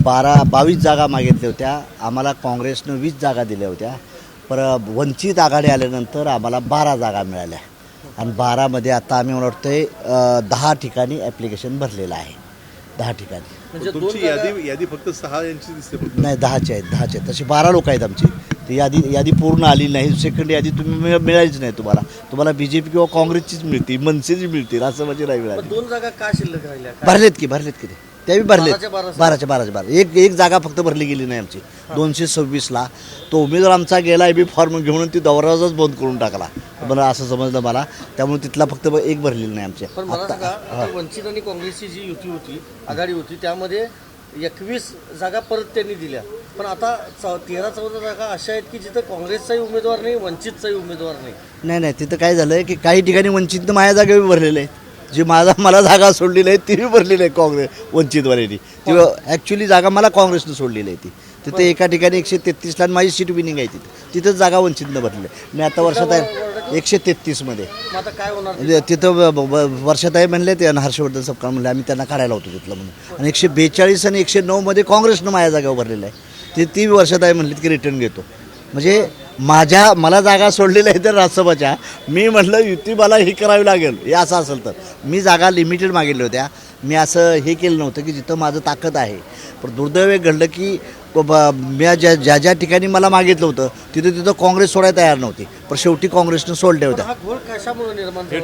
22 जागा मागितल्या होत्या. आम्हाला काँग्रेसनं 20 जागा दिल्या होत्या. पर वंचित आघाडी आल्यानंतर आम्हाला 12 जागा मिळाल्या आणि 12मध्ये आता आम्ही मला वाटतंय 10 ठिकाणी ॲप्लिकेशन भरलेलं आहे. 10 ठिकाणी म्हणजे तुमची यादी फक्त 6 यांची दिसते. नाही, 10ची आहेत. तशी 12 लोक आहेत आमची. ती यादी पूर्ण आली नाही. सेकंड यादी तुम्ही मिळालीच नाही. तुम्हाला BJP किंवा काँग्रेसचीच मिळते, मनसेची मिळतील, असं म्हणजे नाही मिळाली. 2 जागा का शिल्लक राहिल्या? भरलेत की ते त्याही भरलेत. 12 एक जागा फक्त भरली गेली नाही आमची. 226ला तो उमेदवार आमचा गेला बी फॉर्म घेऊन ती दौराच बंद करून टाकला. बरं, असं समजलं मला. त्यामुळे तिथला फक्त एक भरलेली नाही आमच्या. पण मला सांगा, आता वंचित आणि काँग्रेसची जी युती होती, आघाडी होती, त्यामध्ये 21 जागा परत त्यांनी दिल्या. पण आता 13-14 जागा अशा आहेत की जिथं काँग्रेसचाही उमेदवार नाही, वंचितचाही उमेदवार नाही. नाही, तिथं काय झालं की काही ठिकाणी वंचितनं माझ्या जागेवर भरलेले आहेत. जी मला जागा सोडलेली आहे ती बी भरलेली आहे काँग्रेस वंचितवाल्यांनी. ती ॲक्च्युली जागा मला काँग्रेसनं सोडलेली आहे. तिथे एका ठिकाणी 133ला माझी सीट विनिंग आहे. तिथंच जागा वंचितनं भरलेली आहे. मी आता वर्षात आहे 133मध्ये. आता काय होणार तिथं वर्षात आहे म्हणले ते हर्षवर्धन सपकाळ म्हणले आम्ही त्यांना काढायला होतो तिथलं म्हणून. आणि 142 आणि 109मध्ये काँग्रेसनं माझ्या जागेवर भरलेलं आहे. ती वर्षात आहे म्हणली की रिटर्न घेतो. म्हणजे मला जागा सोडलेल्या आहे तर राज्यसभाच्या. मी म्हटलं युती मला हे करावी लागेल. हे असं असेल तर मी जागा लिमिटेड मागितल्या होत्या. मी असं हे केलं नव्हतं की जिथं माझं ताकद आहे. पण दुर्दैव एक घडलं की मी ज्या ठिकाणी मला मागितलं होतं तिथं काँग्रेस सोडायला तयार नव्हती. पण शेवटी काँग्रेसनं सोडल्या होत्या.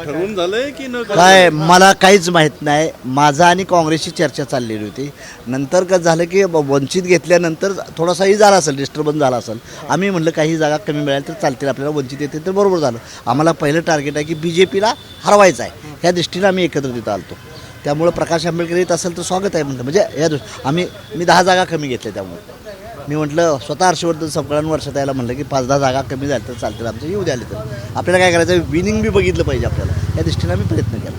ठरवून झालंय की काय मला काहीच माहीत नाही. माझा आणि काँग्रेसची चर्चा चाललेली होती. नंतर कसं झालं की वंचित घेतल्यानंतर थोडासाही झाला असेल, डिस्टर्बन्स झाला असेल. आम्ही म्हटलं काही जागा कमी मिळाल्या तर चालतील, आपल्याला वंचित येते तर बरोबर झालं. आम्हाला पहिलं टार्गेट आहे की BJPला हरवायचं आहे. ह्या दृष्टीनं आम्ही एकत्र तिथं आलतो. त्यामुळे प्रकाश आंबेडकर येत असेल तर स्वागत आहे म्हटलं. म्हणजे मी 10 जागा कमी घेतल्या. त्यामुळे मी म्हटलं स्वतः हर्षवर्धन सपकाळांनी वर्षात यायला म्हटलं की 5-10 जागा कमी झाल्या तर चालतील, आमचं येऊ द्याले तर. आपल्याला काय करायचं, विनिंग बी बघितलं पाहिजे आपल्याला. या दृष्टीनं आम्ही प्रयत्न केला.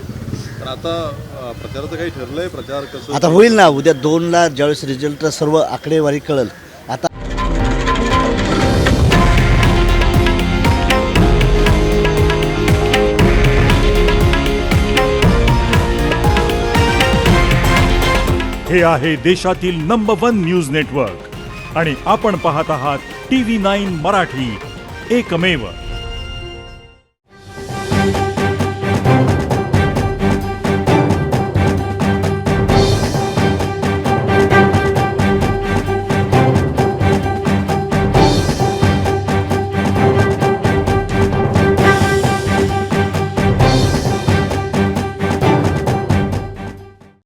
पण आता प्रचाराचं काही ठरलंय? प्रचार कसं आता होईल ना, उद्या 2ला ज्यावेळेस रिझल्ट सर्व आकडेवारी कळेल. आता हे आहे देशातील नंबर 1 न्यूज नेटवर्क आणि आपण पाहत आहात TV9 मराठी, एकमेव.